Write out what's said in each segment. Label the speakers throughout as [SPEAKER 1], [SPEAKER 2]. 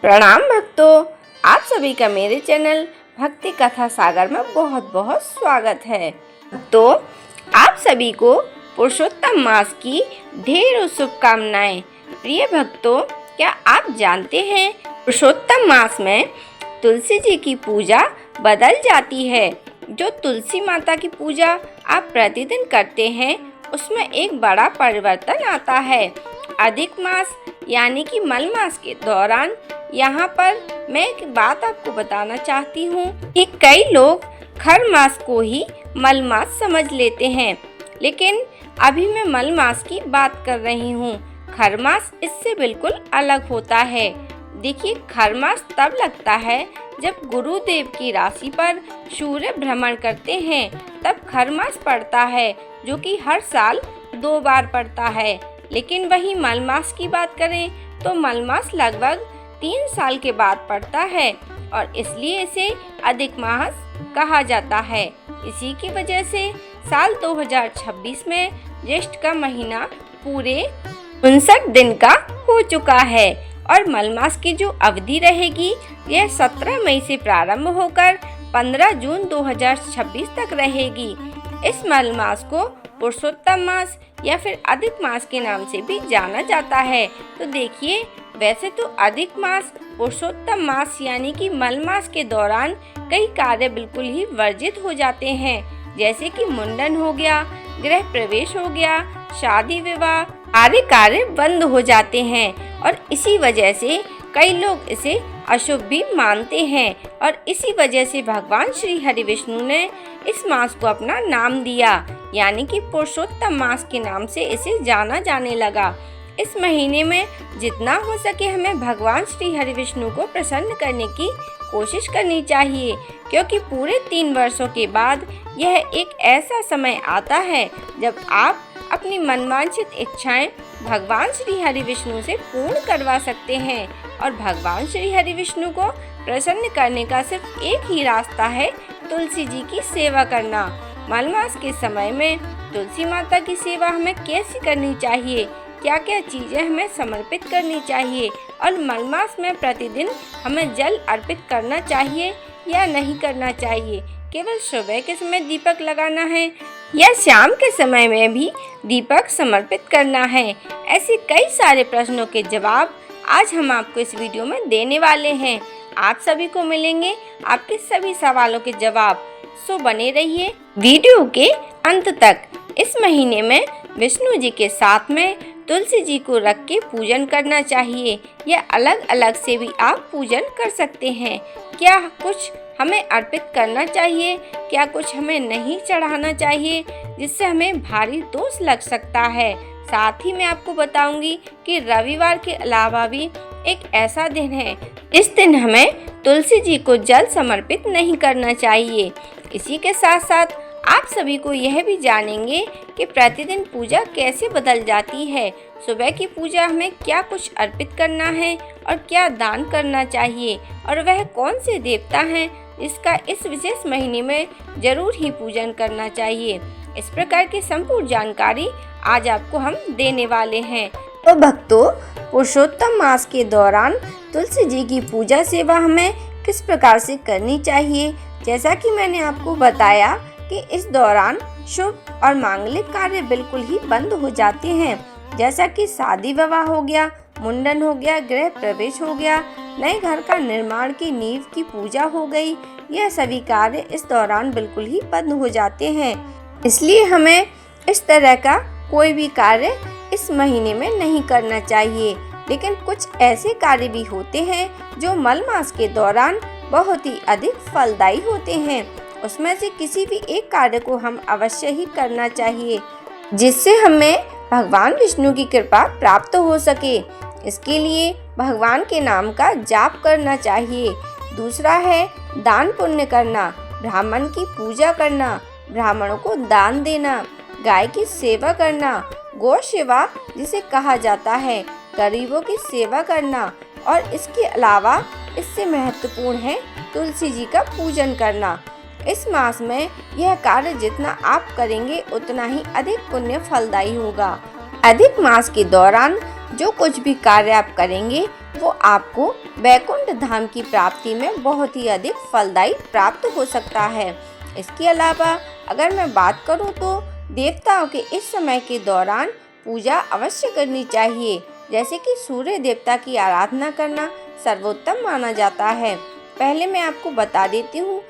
[SPEAKER 1] प्रणाम भक्तों, आप सभी का मेरे चैनल भक्ति कथा सागर में बहुत बहुत स्वागत है। तो आप सभी को पुरुषोत्तम मास की ढेरों शुभकामनाएं। प्रिय भक्तों, क्या आप जानते हैं पुरुषोत्तम मास में तुलसी जी की पूजा बदल जाती है। जो तुलसी माता की पूजा आप प्रतिदिन करते हैं उसमें एक बड़ा परिवर्तन आता है। अधिक मास यानी कि मल मास के दौरान यहाँ पर मैं एक बात आपको बताना चाहती हूँ कि कई लोग खर मास को ही मल मास समझ लेते हैं, लेकिन अभी मैं मल मास की बात कर रही हूँ। खर मास इससे बिल्कुल अलग होता है। देखिए, खर मास तब लगता है जब गुरुदेव की राशि पर सूर्य भ्रमण करते हैं, तब खर मास पड़ता है, जो कि हर साल 2 बार पड़ता है। लेकिन वही मल मास की बात करें तो मल मास लगभग 3 साल के बाद पड़ता है और इसलिए इसे अधिक मास कहा जाता है। इसी की वजह से साल 2026 में ज्येष्ठ का महीना पूरे 59 दिन का हो चुका है और मल मास की जो अवधि रहेगी यह 17 मई से प्रारंभ होकर 15 जून 2026 तक रहेगी। इस मल मास को पुरुषोत्तम मास या फिर अधिक मास के नाम से भी जाना जाता है। तो देखिए, वैसे तो अधिक मास पुरुषोत्तम मास यानी कि मल मास के दौरान कई कार्य बिल्कुल ही वर्जित हो जाते हैं, जैसे कि मुंडन हो गया, गृह प्रवेश हो गया, शादी विवाह आदि कार्य बंद हो जाते हैं और इसी वजह से कई लोग इसे अशुभ भी मानते हैं और इसी वजह से भगवान श्री हरि विष्णु ने इस मास को अपना नाम दिया, यानी कि पुरुषोत्तम मास के नाम से इसे जाना जाने लगा। इस महीने में जितना हो सके हमें भगवान श्री हरि विष्णु को प्रसन्न करने की कोशिश करनी चाहिए, क्योंकि पूरे 3 वर्षों के बाद यह एक ऐसा समय आता है जब आप अपनी मनवांछित इच्छाएं भगवान श्री हरि विष्णु से पूर्ण करवा सकते हैं। और भगवान श्री हरि विष्णु को प्रसन्न करने का सिर्फ एक ही रास्ता है, तुलसी जी की सेवा करना। मल मास के समय में तुलसी माता की सेवा हमें कैसे करनी चाहिए, क्या क्या चीजें हमें समर्पित करनी चाहिए और मल मास में प्रतिदिन हमें जल अर्पित करना चाहिए या नहीं करना चाहिए, केवल सुबह के समय दीपक लगाना है या शाम के समय में भी दीपक समर्पित करना है। ऐसे कई सारे प्रश्नों के जवाब आज हम आपको इस वीडियो में देने वाले हैं। आप सभी को मिलेंगे आपके सभी सवालों के जवाब, सो बने रहिए वीडियो के अंत तक। इस महीने में विष्णु जी के साथ में तुलसी जी को रख के पूजन करना चाहिए या अलग अलग से भी आप पूजन कर सकते हैं। क्या कुछ हमें अर्पित करना चाहिए, क्या कुछ हमें नहीं चढ़ाना चाहिए, जिससे हमें भारी दोष लग सकता है। साथ ही मैं आपको बताऊंगी कि रविवार के अलावा भी एक ऐसा दिन है, इस दिन हमें तुलसी जी को जल समर्पित नहीं करना चाहिए। इसी के साथ साथ आप सभी को यह भी जानेंगे कि प्रतिदिन पूजा कैसे बदल जाती है। सुबह की पूजा हमें क्या कुछ अर्पित करना है और क्या दान करना चाहिए और वह कौन से देवता हैं जिसका इस विशेष महीने में जरूर ही पूजन करना चाहिए। इस प्रकार की संपूर्ण जानकारी आज आपको हम देने वाले हैं। तो भक्तों, पुरुषोत्तम मास के दौरान तुलसी जी की पूजा सेवा हमें किस प्रकार से करनी चाहिए, जैसा कि मैंने आपको बताया कि इस दौरान शुभ और मांगलिक कार्य बिल्कुल ही बंद हो जाते हैं, जैसा कि शादी विवाह हो गया, मुंडन हो गया, गृह प्रवेश हो गया, नए घर का निर्माण की नींव की पूजा हो गई। यह सभी कार्य इस दौरान बिल्कुल ही बंद हो जाते हैं। इसलिए हमें इस तरह का कोई भी कार्य इस महीने में नहीं करना चाहिए। लेकिन कुछ ऐसे कार्य भी होते हैं जो मल मास के दौरान बहुत ही अधिक फलदायी होते हैं। उसमें से किसी भी एक कार्य को हम अवश्य ही करना चाहिए, जिससे हमें भगवान विष्णु की कृपा प्राप्त हो सके। इसके लिए भगवान के नाम का जाप करना चाहिए। दूसरा है दान पुण्य करना, ब्राह्मण की पूजा करना, ब्राह्मणों को दान देना, गाय की सेवा करना, गौ सेवा जिसे कहा जाता है, गरीबों की सेवा करना और इसके अलावा इससे महत्वपूर्ण है तुलसी जी का पूजन करना। इस मास में यह कार्य जितना आप करेंगे उतना ही अधिक पुण्य फलदायी होगा। अधिक मास के दौरान जो कुछ भी कार्य आप करेंगे वो आपको वैकुंठ धाम की प्राप्ति में बहुत ही अधिक फलदायी प्राप्त हो सकता है। इसके अलावा अगर मैं बात करूं तो देवताओं के इस समय के दौरान पूजा अवश्य करनी चाहिए, जैसे कि सूर्य देवता की आराधना करना सर्वोत्तम माना जाता है। पहले मैं आपको बता देती हूँ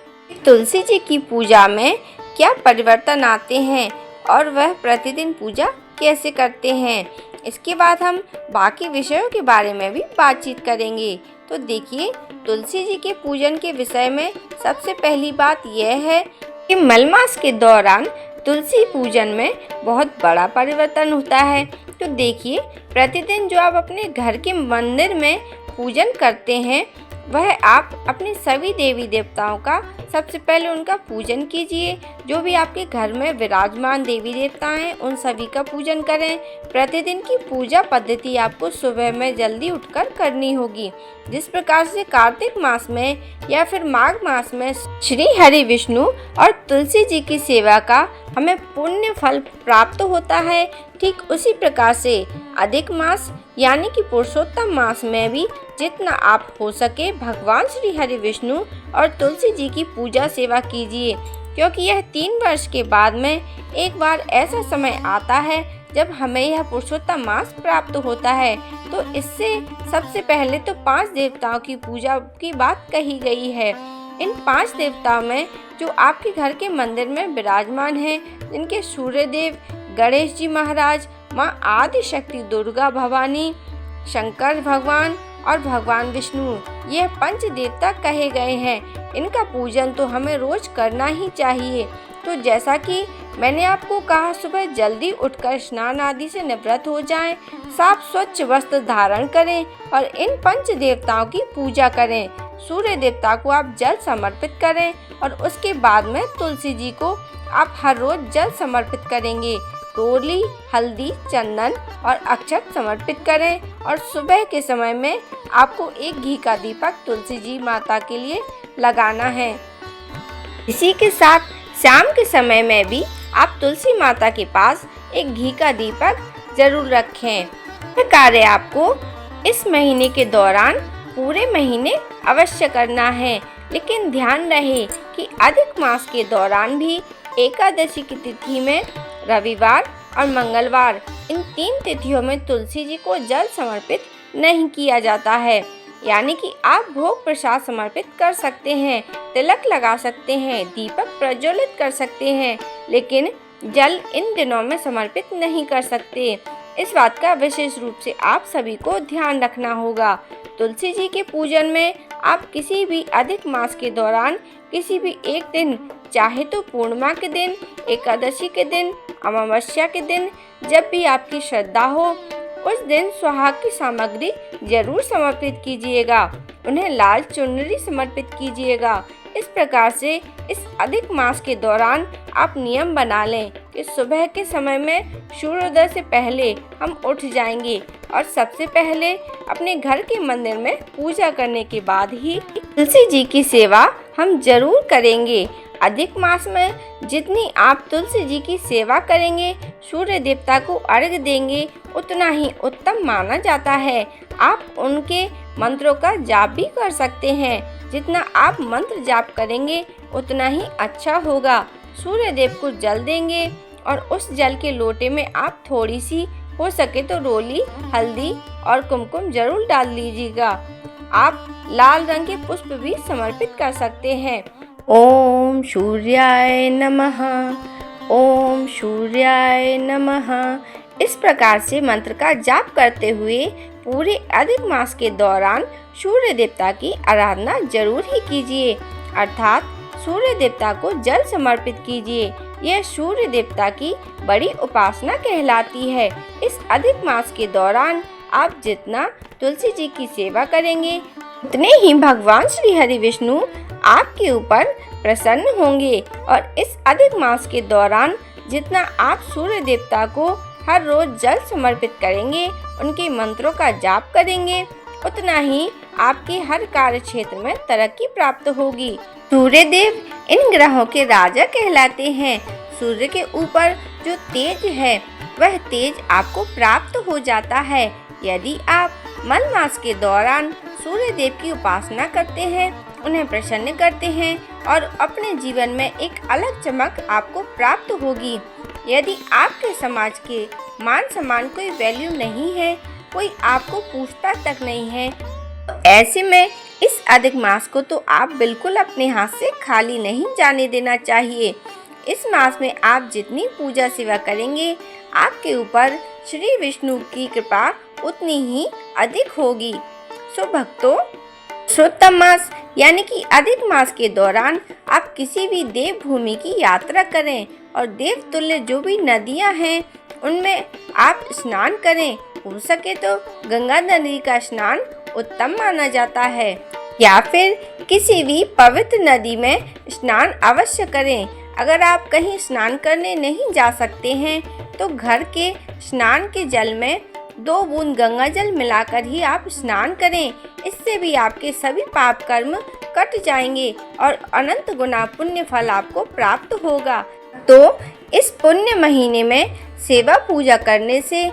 [SPEAKER 1] तुलसी जी की पूजा में क्या परिवर्तन आते हैं और वह प्रतिदिन पूजा कैसे करते हैं। इसके बाद हम बाकी विषयों के बारे में भी बातचीत करेंगे। तो देखिए, तुलसी जी के पूजन के विषय में सबसे पहली बात यह है कि मलमास के दौरान तुलसी पूजन में बहुत बड़ा परिवर्तन होता है। तो देखिए, प्रतिदिन जो आप अपने घर के मंदिर में पूजन करते हैं वह आप अपने सभी देवी देवताओं का सबसे पहले उनका पूजन कीजिए। जो भी आपके घर में विराजमान देवी देवता हैं उन सभी का पूजन करें। प्रतिदिन की पूजा पद्धति आपको सुबह में जल्दी उठकर करनी होगी। जिस प्रकार से कार्तिक मास में या फिर माघ मास में श्री हरि विष्णु और तुलसी जी की सेवा का हमें पुण्य फल प्राप्त होता है, ठीक उसी प्रकार से अधिक मास यानी कि पुरुषोत्तम मास में भी जितना आप हो सके भगवान श्री हरि विष्णु और तुलसी जी की पूजा सेवा कीजिए, क्योंकि यह 3 वर्ष के बाद में एक बार ऐसा समय आता है जब हमें यह पुरुषोत्तम मास प्राप्त होता है। तो इससे सबसे पहले तो 5 देवताओं की पूजा की बात कही गई है। इन 5 देवताओं में जो आपके घर के मंदिर में विराजमान हैं, जिनके सूर्यदेव, गणेश जी महाराज, माँ आदि शक्ति दुर्गा भवानी, शंकर भगवान और भगवान विष्णु, ये 5 देवता कहे गए हैं। इनका पूजन तो हमें रोज करना ही चाहिए। तो जैसा कि मैंने आपको कहा, सुबह जल्दी उठकर स्नान आदि से निवृत्त हो जाएं, साफ स्वच्छ वस्त्र धारण करें और इन 5 देवताओं की पूजा करें। सूर्य देवता को आप जल समर्पित करें और उसके बाद में तुलसी जी को आप हर रोज जल समर्पित करेंगे। रोली, हल्दी, चंदन और अक्षत समर्पित करें और सुबह के समय में आपको एक घी का दीपक तुलसी जी माता के लिए लगाना है। इसी के साथ शाम के समय में भी आप तुलसी माता के पास एक घी का दीपक जरूर रखें। यह कार्य आपको इस महीने के दौरान पूरे महीने अवश्य करना है, लेकिन ध्यान रहे कि अधिक मास के दौरान भी एकादशी की तिथि में रविवार और मंगलवार, इन 3 तिथियों में तुलसी जी को जल समर्पित नहीं किया जाता है। यानी कि आप भोग प्रसाद समर्पित कर सकते हैं, तिलक लगा सकते हैं, दीपक प्रज्वलित कर सकते हैं, लेकिन जल इन दिनों में समर्पित नहीं कर सकते। इस बात का विशेष रूप से आप सभी को ध्यान रखना होगा। तुलसी जी के पूजन में आप किसी भी अधिक मास के दौरान किसी भी एक दिन, चाहे तो पूर्णिमा के दिन, एकादशी के दिन, अमावस्या के दिन, जब भी आपकी श्रद्धा हो उस दिन सुहाग की सामग्री जरूर समर्पित कीजिएगा। उन्हें लाल चुनरी समर्पित कीजिएगा। इस प्रकार से इस अधिक मास के दौरान आप नियम बना लें कि सुबह के समय में सूर्योदय से पहले हम उठ जाएंगे और सबसे पहले अपने घर के मंदिर में पूजा करने के बाद ही तुलसी जी की सेवा हम जरूर करेंगे। अधिक मास में जितनी आप तुलसी जी की सेवा करेंगे, सूर्य देवता को अर्घ्य देंगे, उतना ही उत्तम माना जाता है। आप उनके मंत्रों का जाप भी कर सकते हैं। जितना आप मंत्र जाप करेंगे उतना ही अच्छा होगा। सूर्य देव को जल देंगे और उस जल के लोटे में आप थोड़ी सी हो सके तो रोली, हल्दी और कुमकुम जरूर डाल लीजिएगा। आप लाल रंग के पुष्प भी समर्पित कर सकते हैं। ओम सूर्याय नमः, ओम सूर्याय नमः। इस प्रकार से मंत्र का जाप करते हुए पूरे अधिक मास के दौरान सूर्य देवता की आराधना जरूर ही कीजिए, अर्थात सूर्य देवता को जल समर्पित कीजिए। यह सूर्य देवता की बड़ी उपासना कहलाती है। इस अधिक मास के दौरान आप जितना तुलसी जी की सेवा करेंगे उतने ही भगवान श्री हरि विष्णु आपके ऊपर प्रसन्न होंगे। और इस अधिक मास के दौरान जितना आप सूर्य देवता को हर रोज जल समर्पित करेंगे, उनके मंत्रों का जाप करेंगे, उतना ही आपके हर कार्य क्षेत्र में तरक्की प्राप्त होगी। सूर्य देव इन ग्रहों के राजा कहलाते हैं। सूर्य के ऊपर जो तेज है वह तेज आपको प्राप्त हो जाता है यदि आप मलमास के दौरान सूर्य देव की उपासना करते हैं, उन्हें प्रसन्न करते हैं और अपने जीवन में एक अलग चमक आपको प्राप्त होगी। यदि आपके समाज के मान सम्मान कोई वैल्यू नहीं है, कोई आपको पूछता तक नहीं है, तो ऐसे में इस अधिक मास को तो आप बिल्कुल अपने हाथ से खाली नहीं जाने देना चाहिए। इस मास में आप जितनी पूजा सेवा करेंगे, आपके ऊपर श्री विष्णु की कृपा उतनी ही अधिक होगी। सो भक्तों, पुरुषोत्तम मास यानी कि अधिक मास के दौरान आप किसी भी देव भूमि की यात्रा करें और देवतुल्य जो भी नदियां हैं उनमें आप स्नान करें। हो सके तो गंगा नदी का स्नान उत्तम माना जाता है, या फिर किसी भी पवित्र नदी में स्नान अवश्य करें। अगर आप कहीं स्नान करने नहीं जा सकते हैं तो घर के स्नान के जल में 2 बूंद गंगा जल मिलाकर ही आप स्नान करें। इससे भी आपके सभी पाप कर्म कट जाएंगे और अनंत गुना पुण्य फल आपको प्राप्त होगा। तो इस पुण्य महीने में सेवा पूजा करने से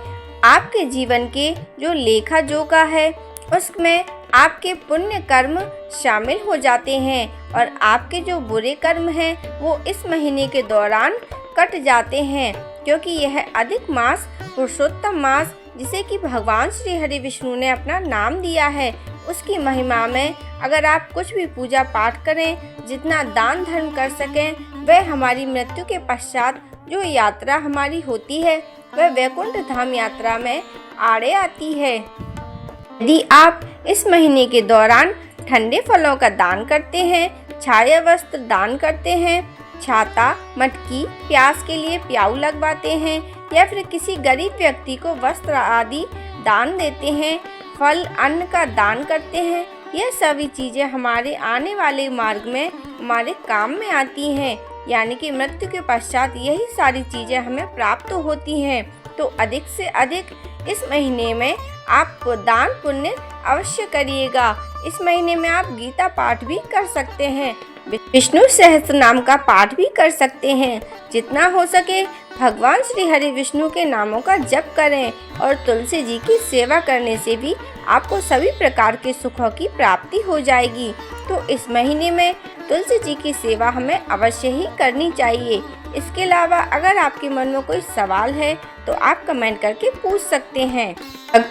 [SPEAKER 1] आपके जीवन के जो लेखा जोखा है उसमें आपके पुण्य कर्म शामिल हो जाते हैं और आपके जो बुरे कर्म हैं वो इस महीने के दौरान कट जाते हैं, क्योंकि यह अधिक मास पुरुषोत्तम मास जिसे कि भगवान श्री हरि विष्णु ने अपना नाम दिया है, उसकी महिमा में अगर आप कुछ भी पूजा पाठ करें, जितना दान धर्म कर सकें, वह हमारी मृत्यु के पश्चात जो यात्रा हमारी होती है वह वैकुंठ धाम यात्रा में आड़े आती है। यदि आप इस महीने के दौरान ठंडे फलों का दान करते हैं, छाया वस्त्र दान करते हैं, छाता, मटकी, प्यास के लिए प्याऊ लगवाते हैं या फिर किसी गरीब व्यक्ति को वस्त्र आदि दान देते हैं, फल अन्न का दान करते हैं, यह सभी चीज़ें हमारे आने वाले मार्ग में हमारे काम में आती हैं। यानी कि मृत्यु के पश्चात यही सारी चीज़ें हमें प्राप्त होती हैं। तो अधिक से अधिक इस महीने में आप दान पुण्य अवश्य करिएगा। इस महीने में आप गीता पाठ भी कर सकते हैं, विष्णु सहस्त्र नाम का पाठ भी कर सकते हैं। जितना हो सके भगवान श्री हरि विष्णु के नामों का जप करें और तुलसी जी की सेवा करने से भी आपको सभी प्रकार के सुखों की प्राप्ति हो जाएगी। तो इस महीने में तुलसी जी की सेवा हमें अवश्य ही करनी चाहिए। इसके अलावा अगर आपके मन में कोई सवाल है तो आप कमेंट करके पूछ सकते हैं।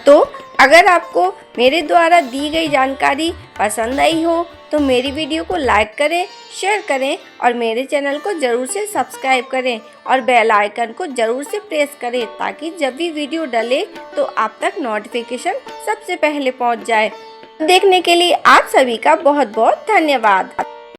[SPEAKER 1] तो अगर आपको मेरे द्वारा दी गई जानकारी पसंद आई हो तो मेरी वीडियो को लाइक करें, शेयर करें और मेरे चैनल को ज़रूर से सब्सक्राइब करें और बेल आइकन को ज़रूर से प्रेस करें, ताकि जब भी वीडियो डले तो आप तक नोटिफिकेशन सबसे पहले पहुंच जाए। देखने के लिए आप सभी का बहुत बहुत धन्यवाद।